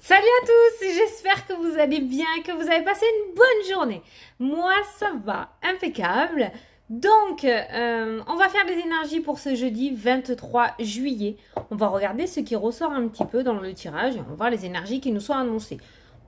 Salut à tous, j'espère que vous allez bien, que vous avez passé une bonne journée. Moi, ça va, impeccable. Donc, on va faire les énergies pour ce jeudi 23 juillet. On va regarder ce qui ressort un petit peu dans le tirage et on va voir les énergies qui nous sont annoncées.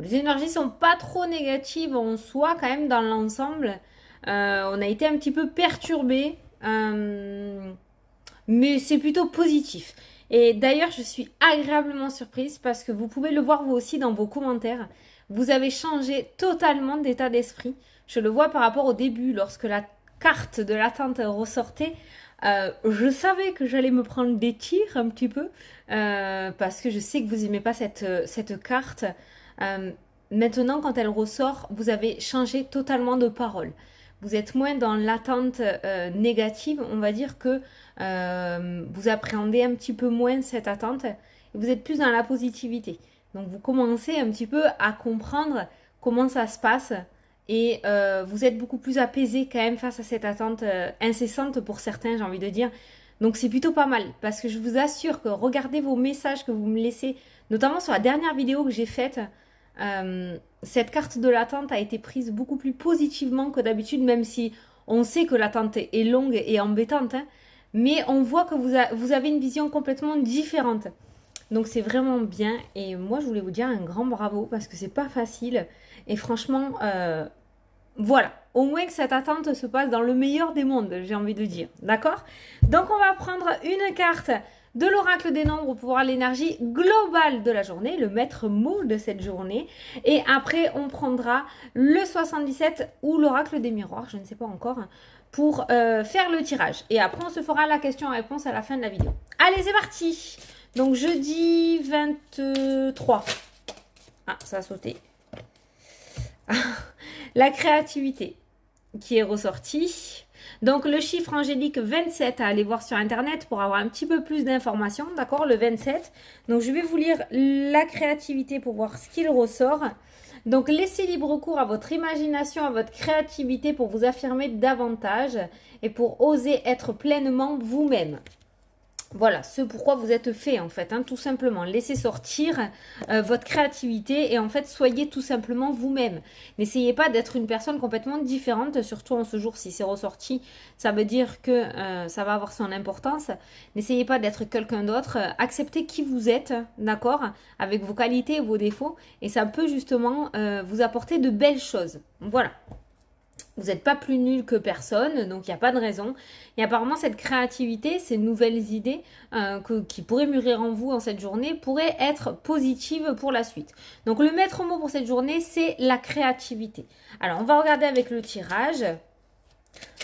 Les énergies sont pas trop négatives en soi, quand même, dans l'ensemble. On a été un petit peu perturbés, mais c'est plutôt positif. Et d'ailleurs, je suis agréablement surprise parce que vous pouvez le voir vous aussi dans vos commentaires. Vous avez changé totalement d'état d'esprit. Je le vois par rapport au début, lorsque la carte de l'attente ressortait. Je savais que j'allais me prendre des tirs un petit peu parce que je sais que vous n'aimez pas cette carte. Euh, Maintenant, quand elle ressort, vous avez changé totalement de parole. Vous êtes moins dans l'attente négative, on va dire que vous appréhendez un petit peu moins cette attente et vous êtes plus dans la positivité. Donc vous commencez un petit peu à comprendre comment ça se passe et vous êtes beaucoup plus apaisé quand même face à cette attente incessante pour certains, j'ai envie de dire. Donc c'est plutôt pas mal parce que je vous assure que regardez vos messages que vous me laissez, notamment sur la dernière vidéo que j'ai faite. Cette carte de l'attente a été prise beaucoup plus positivement que d'habitude, même si on sait que l'attente est longue et embêtante, hein, mais on voit que vous avez une vision complètement différente. Donc c'est vraiment bien et moi je voulais vous dire un grand bravo parce que c'est pas facile et franchement voilà, au moins que cette attente se passe dans le meilleur des mondes, j'ai envie de dire, d'accord? Donc on va prendre une carte de l'oracle des nombres pour voir l'énergie globale de la journée, le maître mot de cette journée. Et après, on prendra le 77 ou l'oracle des miroirs, je ne sais pas encore, pour faire le tirage. Et après, on se fera la question-réponse à la fin de la vidéo. Allez, c'est parti! Donc, jeudi 23. Ah, ça a sauté. La créativité qui est ressortie. Donc le chiffre angélique 27 à aller voir sur internet pour avoir un petit peu plus d'informations, d'accord, le 27. Donc je vais vous lire la créativité pour voir ce qu'il ressort. Donc laissez libre cours à votre imagination, à votre créativité pour vous affirmer davantage et pour oser être pleinement vous-même. Voilà, ce pourquoi vous êtes fait en fait, hein, tout simplement. Laissez sortir votre créativité et en fait soyez tout simplement vous-même. N'essayez pas d'être une personne complètement différente, surtout en ce jour si c'est ressorti, ça veut dire que ça va avoir son importance. N'essayez pas d'être quelqu'un d'autre, acceptez qui vous êtes, d'accord, avec vos qualités et vos défauts et ça peut justement vous apporter de belles choses. Voilà. Vous n'êtes pas plus nul que personne, donc il n'y a pas de raison. Et apparemment, cette créativité, ces nouvelles idées qui pourraient mûrir en vous en cette journée pourraient être positives pour la suite. Donc le maître mot pour cette journée, c'est la créativité. Alors, on va regarder avec le tirage.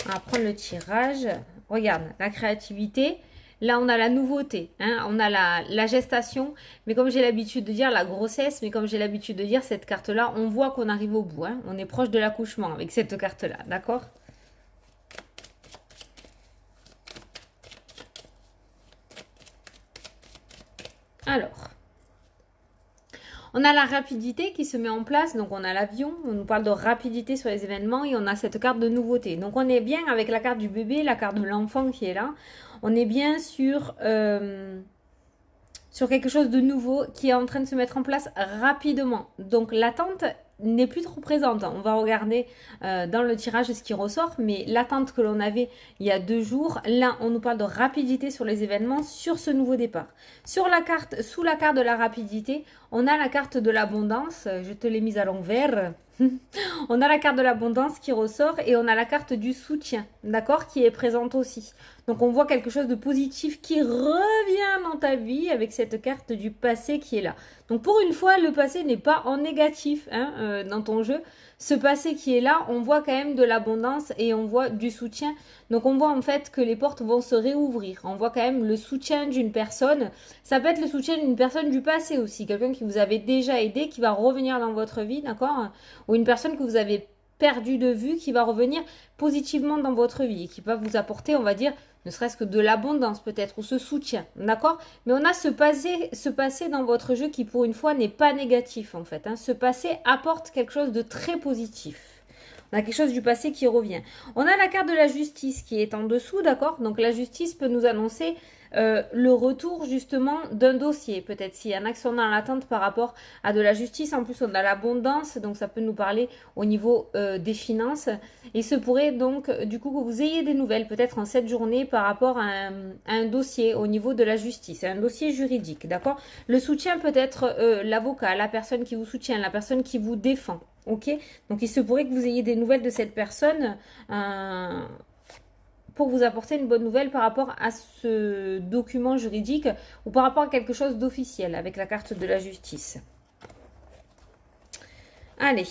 On va prendre le tirage. Regarde, la créativité. Là, on a la nouveauté, hein, on a la gestation, mais comme j'ai l'habitude de dire, la grossesse, mais comme j'ai l'habitude de dire, cette carte-là, on voit qu'on arrive au bout, hein, on est proche de l'accouchement avec cette carte-là, d'accord? Alors, on a la rapidité qui se met en place, donc on a l'avion, on nous parle de rapidité sur les événements et on a cette carte de nouveauté. Donc on est bien avec la carte du bébé, la carte de l'enfant qui est là, on est bien sur quelque chose de nouveau qui est en train de se mettre en place rapidement. Donc l'attente n'est plus trop présente. On va regarder dans le tirage ce qui ressort, mais l'attente que l'on avait il y a 2 jours, là on nous parle de rapidité sur les événements sur ce nouveau départ. Sur la carte, sous la carte de la rapidité, on a la carte de l'abondance, je te l'ai mise à l'envers. On a la carte de l'abondance qui ressort et on a la carte du soutien, d'accord, qui est présente aussi. Donc on voit quelque chose de positif qui revient dans ta vie avec cette carte du passé qui est là. Donc pour une fois, le passé n'est pas en négatif hein, dans ton jeu. Ce passé qui est là, on voit quand même de l'abondance et on voit du soutien. Donc on voit en fait que les portes vont se réouvrir. On voit quand même le soutien d'une personne. Ça peut être le soutien d'une personne du passé aussi. Quelqu'un qui vous avait déjà aidé, qui va revenir dans votre vie, d'accord? Ou une personne que vous avez perdu de vue, qui va revenir positivement dans votre vie et qui va vous apporter, on va dire, ne serait-ce que de l'abondance peut-être, ou ce soutien, d'accord? Mais on a ce passé dans votre jeu qui pour une fois n'est pas négatif en fait, hein. Ce passé apporte quelque chose de très positif. On a quelque chose du passé qui revient. On a la carte de la justice qui est en dessous, d'accord? Donc la justice peut nous annoncer le retour justement d'un dossier. Peut-être s'il y en a qui sont dans l'attente par rapport à de la justice. En plus, on a l'abondance, donc ça peut nous parler au niveau des finances. Il se pourrait donc du coup que vous ayez des nouvelles peut-être en cette journée par rapport à un dossier au niveau de la justice, un dossier juridique, d'accord? Le soutien peut être l'avocat, la personne qui vous soutient, la personne qui vous défend. Ok, donc il se pourrait que vous ayez des nouvelles de cette personne pour vous apporter une bonne nouvelle par rapport à ce document juridique ou par rapport à quelque chose d'officiel avec la carte de la justice. Allez.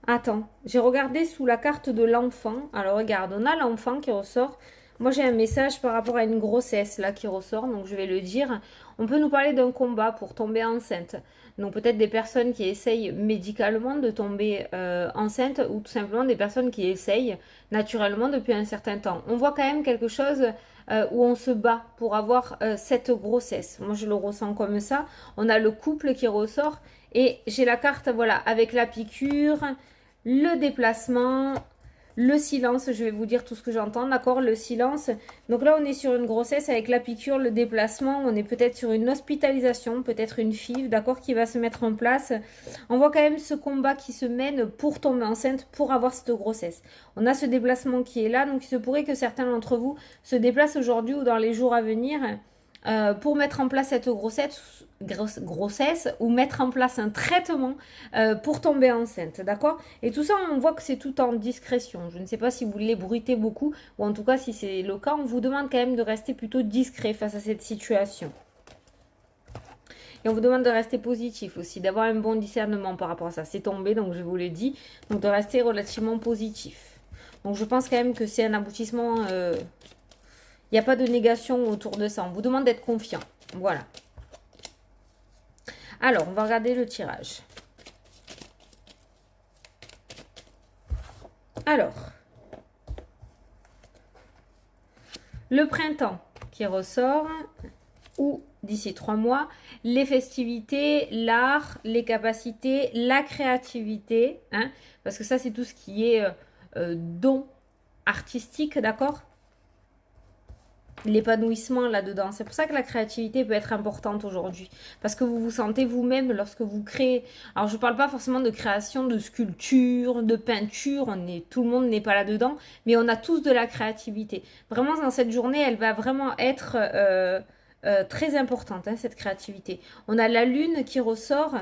Attends, j'ai regardé sous la carte de l'enfant. Alors regarde, on a l'enfant qui ressort. Moi, j'ai un message par rapport à une grossesse là qui ressort, donc je vais le dire. On peut nous parler d'un combat pour tomber enceinte. Donc peut-être des personnes qui essayent médicalement de tomber enceinte ou tout simplement des personnes qui essayent naturellement depuis un certain temps. On voit quand même quelque chose où on se bat pour avoir cette grossesse. Moi, je le ressens comme ça. On a le couple qui ressort et j'ai la carte, voilà, avec la piqûre, le déplacement, le silence, je vais vous dire tout ce que j'entends, d'accord, le silence. Donc là, on est sur une grossesse avec la piqûre, le déplacement, on est peut-être sur une hospitalisation, peut-être une FIV, d'accord, qui va se mettre en place. On voit quand même ce combat qui se mène pour tomber enceinte, pour avoir cette grossesse. On a ce déplacement qui est là, donc il se pourrait que certains d'entre vous se déplacent aujourd'hui ou dans les jours à venir pour mettre en place cette grossesse ou mettre en place un traitement pour tomber enceinte, d'accord? Et tout ça, on voit que c'est tout en discrétion. Je ne sais pas si vous l'ébruitez beaucoup ou en tout cas si c'est le cas, on vous demande quand même de rester plutôt discret face à cette situation. Et on vous demande de rester positif aussi, d'avoir un bon discernement par rapport à ça. C'est tombé, donc je vous l'ai dit, donc de rester relativement positif. Donc je pense quand même que c'est un aboutissement... Il n'y a pas de négation autour de ça. On vous demande d'être confiant. Voilà. Alors, on va regarder le tirage. Alors, le printemps qui ressort, ou d'ici 3 mois, les festivités, l'art, les capacités, la créativité, hein, parce que ça, c'est tout ce qui est don artistique, d'accord? L'épanouissement là-dedans. C'est pour ça que la créativité peut être importante aujourd'hui. Parce que vous vous sentez vous-même lorsque vous créez. Alors, je ne parle pas forcément de création, de sculpture, de peinture. Tout le monde n'est pas là-dedans. Mais on a tous de la créativité. Vraiment, dans cette journée, elle va vraiment être très importante, hein, cette créativité. On a la lune qui ressort.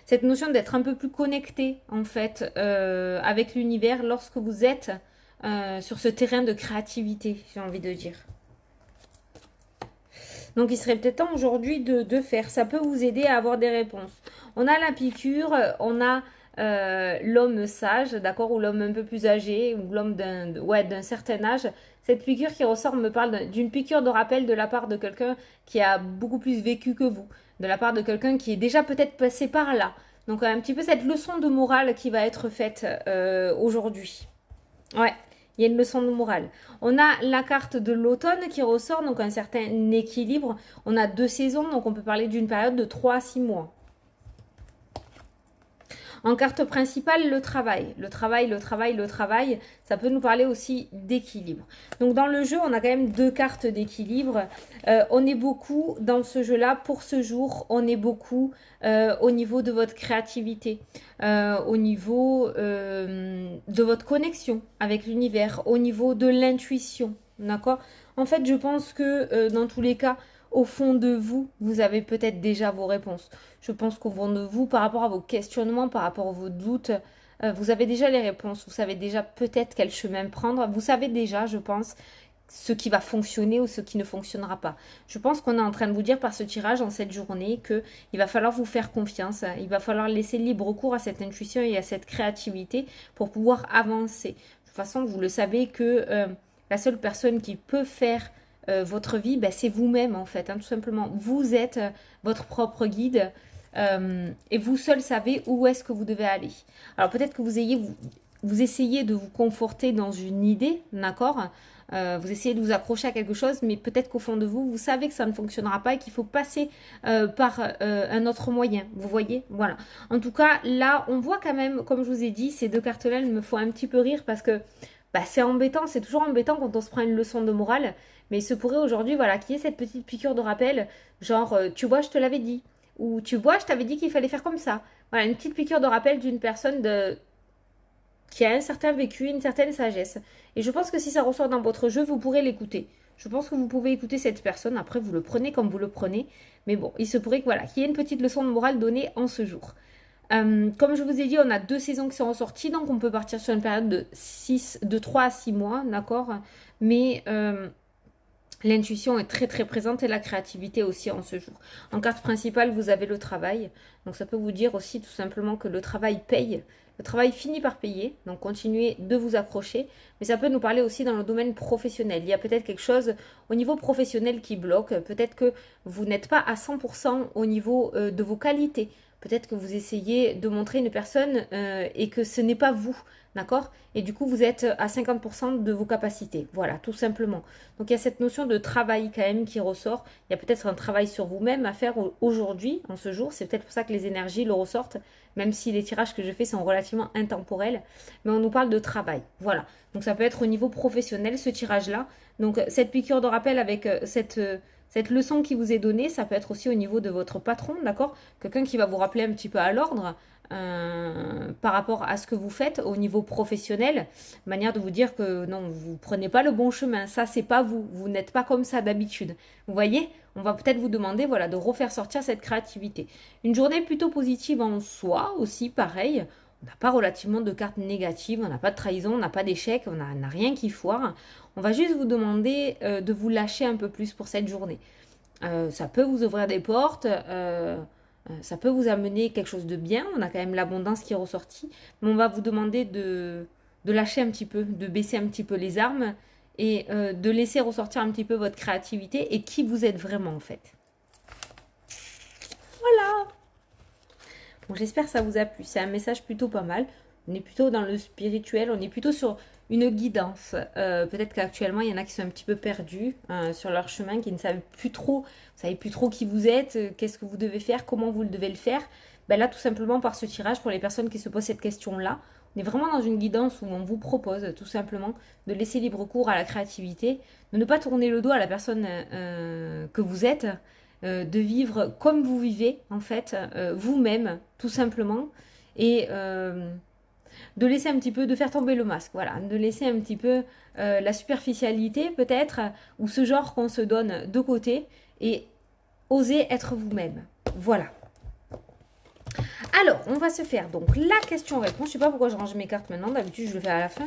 Cette notion d'être un peu plus connecté, en fait, avec l'univers lorsque vous êtes... sur ce terrain de créativité, j'ai envie de dire. Donc, il serait peut-être temps aujourd'hui de faire. Ça peut vous aider à avoir des réponses. On a la piqûre, on a l'homme sage, d'accord, ou l'homme un peu plus âgé, ou l'homme d'un certain âge. Cette piqûre qui ressort me parle d'une piqûre de rappel de la part de quelqu'un qui a beaucoup plus vécu que vous, de la part de quelqu'un qui est déjà peut-être passé par là. Donc, un petit peu cette leçon de morale qui va être faite aujourd'hui. Ouais. Il y a une leçon de morale. On a la carte de l'automne qui ressort, donc un certain équilibre. On a 2 saisons, donc on peut parler d'une période de 3 à 6 mois. En carte principale, le travail. Le travail, ça peut nous parler aussi d'équilibre. Donc dans le jeu, on a quand même 2 cartes d'équilibre. On est beaucoup dans ce jeu-là, pour ce jour, on est beaucoup au niveau de votre créativité, au niveau de votre connexion avec l'univers, au niveau de l'intuition, d'accord? En fait, je pense que dans tous les cas, au fond de vous, vous avez peut-être déjà vos réponses. Je pense qu'au fond de vous, par rapport à vos questionnements, par rapport à vos doutes, vous avez déjà les réponses. Vous savez déjà peut-être quel chemin prendre. Vous savez déjà, je pense, ce qui va fonctionner ou ce qui ne fonctionnera pas. Je pense qu'on est en train de vous dire par ce tirage en cette journée qu'il va falloir vous faire confiance. Il va falloir laisser libre cours à cette intuition et à cette créativité pour pouvoir avancer. De toute façon, vous le savez que la seule personne qui peut faire votre vie, ben, c'est vous-même en fait, hein, tout simplement. Vous êtes votre propre guide et vous seul savez où est-ce que vous devez aller. Alors peut-être que vous essayez de vous conforter dans une idée, d'accord, vous essayez de vous accrocher à quelque chose, mais peut-être qu'au fond de vous, vous savez que ça ne fonctionnera pas et qu'il faut passer par un autre moyen, vous voyez, voilà. En tout cas, là, on voit quand même, comme je vous ai dit, ces 2 cartes-là, elles me font un petit peu rire parce que bah, c'est embêtant, c'est toujours embêtant quand on se prend une leçon de morale. Mais il se pourrait aujourd'hui, voilà, qu'il y ait cette petite piqûre de rappel, genre, tu vois, je te l'avais dit. Ou tu vois, je t'avais dit qu'il fallait faire comme ça. Voilà, une petite piqûre de rappel d'une personne qui a un certain vécu, une certaine sagesse. Et je pense que si ça ressort dans votre jeu, vous pourrez l'écouter. Je pense que vous pouvez écouter cette personne. Après, vous le prenez comme vous le prenez. Mais bon, il se pourrait que, voilà, qu'il y ait une petite leçon de morale donnée en ce jour. Comme je vous ai dit, on a 2 saisons qui sont ressorties, donc on peut partir sur une période de 3 à 6 mois, d'accord. Mais l'intuition est très très présente et la créativité aussi en ce jour. En carte principale, vous avez le travail. Donc ça peut vous dire aussi tout simplement que le travail paye. Le travail finit par payer, donc continuez de vous accrocher. Mais ça peut nous parler aussi dans le domaine professionnel. Il y a peut-être quelque chose au niveau professionnel qui bloque. Peut-être que vous n'êtes pas à 100% au niveau de vos qualités. Peut-être que vous essayez de montrer une personne et que ce n'est pas vous, d'accord? Et du coup, vous êtes à 50% de vos capacités. Voilà, tout simplement. Donc, il y a cette notion de travail quand même qui ressort. Il y a peut-être un travail sur vous-même à faire aujourd'hui, en ce jour. C'est peut-être pour ça que les énergies le ressortent, même si les tirages que je fais sont relativement intemporels. Mais on nous parle de travail. Voilà. Donc, ça peut être au niveau professionnel, ce tirage-là. Donc, cette piqûre de rappel avec cette leçon qui vous est donnée, ça peut être aussi au niveau de votre patron, d'accord? Quelqu'un qui va vous rappeler un petit peu à l'ordre par rapport à ce que vous faites au niveau professionnel, manière de vous dire que non, vous prenez pas le bon chemin, ça c'est pas vous, vous n'êtes pas comme ça d'habitude. Vous voyez, on va peut-être vous demander voilà de refaire sortir cette créativité. Une journée plutôt positive en soi aussi, pareil. On n'a pas relativement de cartes négatives, on n'a pas de trahison, on n'a pas d'échec, on n'a rien qui foire. On va juste vous demander de vous lâcher un peu plus pour cette journée. Ça peut vous ouvrir des portes, ça peut vous amener quelque chose de bien. On a quand même l'abondance qui est ressortie. Mais on va vous demander de lâcher un petit peu, de baisser un petit peu les armes et de laisser ressortir un petit peu votre créativité et qui vous êtes vraiment en fait. Voilà. Bon, j'espère que ça vous a plu. C'est un message plutôt pas mal. On est plutôt dans le spirituel, on est plutôt sur une guidance. Peut-être qu'actuellement, il y en a qui sont un petit peu perdus sur leur chemin, qui ne savent plus trop, vous savez plus trop qui vous êtes, qu'est-ce que vous devez faire, comment vous devez le faire. Ben là, tout simplement par ce tirage, pour les personnes qui se posent cette question-là, on est vraiment dans une guidance où on vous propose tout simplement de laisser libre cours à la créativité, de ne pas tourner le dos à la personne que vous êtes, de vivre comme vous vivez, en fait, vous-même, tout simplement. Et de laisser un petit peu, de faire tomber le masque, voilà, de laisser un petit peu la superficialité peut-être, ou ce genre qu'on se donne de côté, et oser être vous-même. Voilà. Alors, on va se faire donc la question-réponse. Je ne sais pas pourquoi je range mes cartes maintenant, d'habitude je le fais à la fin.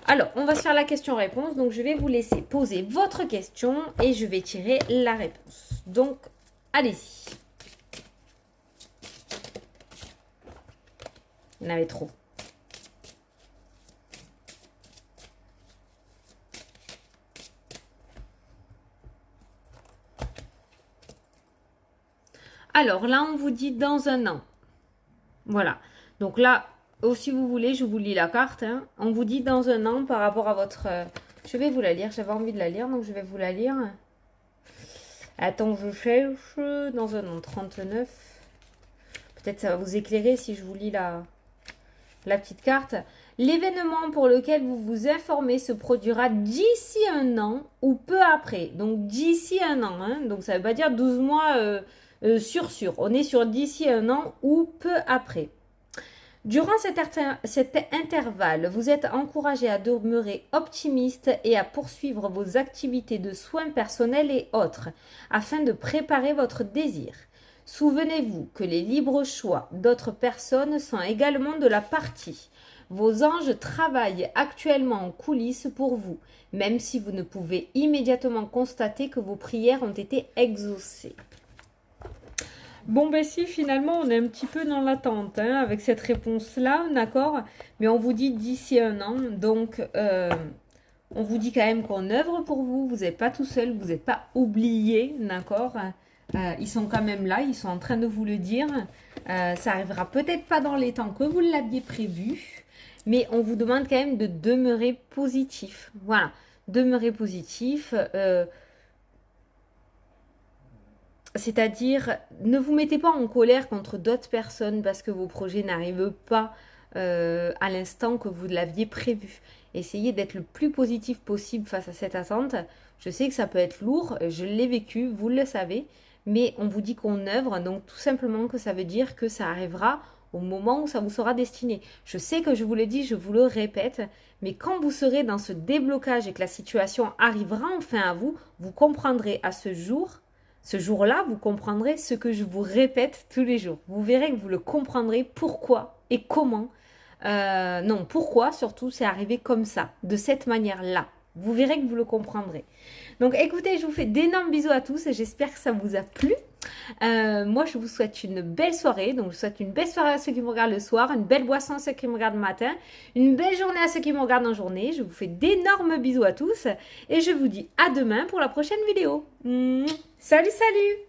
Alors, on va se faire la question-réponse, donc je vais vous laisser poser votre question et je vais tirer la réponse. Donc, allez-y. Il y en avait trop. Alors là, on vous dit dans un an. Voilà. Donc là, si vous voulez, je vous lis la carte. Hein. On vous dit dans un an par rapport à votre... je vais vous la lire. J'avais envie de la lire, donc je vais vous la lire. Attends, je cherche. Dans un an, 39. Peut-être ça va vous éclairer si je vous lis la petite carte. L'événement pour lequel vous vous informez se produira d'ici un an ou peu après. Donc d'ici un an. Hein. Donc ça ne veut pas dire 12 mois sûr. On est sur d'ici un an ou peu après. Durant cet intervalle, vous êtes encouragé à demeurer optimiste et à poursuivre vos activités de soins personnels et autres afin de préparer votre désir. Souvenez-vous que les libres choix d'autres personnes sont également de la partie. Vos anges travaillent actuellement en coulisses pour vous, même si vous ne pouvez immédiatement constater que vos prières ont été exaucées. Bon, ben si, finalement, on est un petit peu dans l'attente hein, avec cette réponse-là, d'accord? Mais on vous dit d'ici un an, donc on vous dit quand même qu'on œuvre pour vous, vous n'êtes pas tout seul, vous n'êtes pas oublié, d'accord? Ils sont quand même là, ils sont en train de vous le dire. Ça arrivera peut-être pas dans les temps que vous l'aviez prévu, mais on vous demande quand même de demeurer positif. Voilà, demeurer positif. C'est-à-dire, ne vous mettez pas en colère contre d'autres personnes parce que vos projets n'arrivent pas à l'instant que vous l'aviez prévu. Essayez d'être le plus positif possible face à cette attente. Je sais que ça peut être lourd, je l'ai vécu, vous le savez, mais on vous dit qu'on œuvre, donc tout simplement que ça veut dire que ça arrivera au moment où ça vous sera destiné. Je sais que je vous l'ai dit, je vous le répète, mais quand vous serez dans ce déblocage et que la situation arrivera enfin à vous, vous comprendrez à ce jour-là, vous comprendrez ce que je vous répète tous les jours. Vous verrez que vous le comprendrez pourquoi et comment. Non, pourquoi surtout c'est arrivé comme ça, de cette manière-là. Vous verrez que vous le comprendrez. Donc écoutez, je vous fais d'énormes bisous à tous et j'espère que ça vous a plu. Moi, je vous souhaite une belle soirée. Donc, je vous souhaite une belle soirée à ceux qui me regardent le soir, une belle boisson à ceux qui me regardent le matin, une belle journée à ceux qui me regardent en journée. Je vous fais d'énormes bisous à tous et je vous dis à demain pour la prochaine vidéo. Salut, salut!